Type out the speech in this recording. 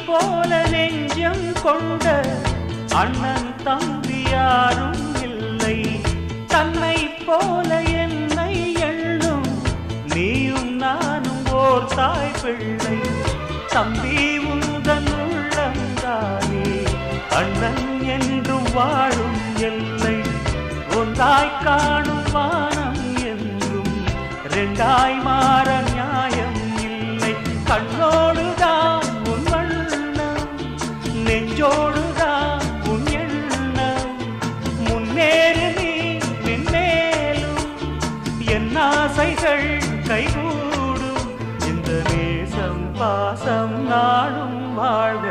போல நெஞ்சம் கொண்ட அண்ணன் தம்பி யாரும் இல்லை. தன்னை போல என்னை எண்ணும் நீயும் நானும் ஓர் தாய் பிள்ளை. தம்பி உந்தன் உள்ளந்தானே அண்ணன் என்றும் வாழும் எல்லை. ஒன்றாய் காணும் வானம் என்றும் ரெண்டாய் மாற நியாயம் இல்லை. கண்ணோடுதான் உன் வண்ணம், நெஞ்சோடுதான் உன் எண்ணம். முன்னேறு நீ மென்மேலும், என் ஆசைகள் கைகூடும். இந்த நேசம் பாசம் நாடும் வாழ்க.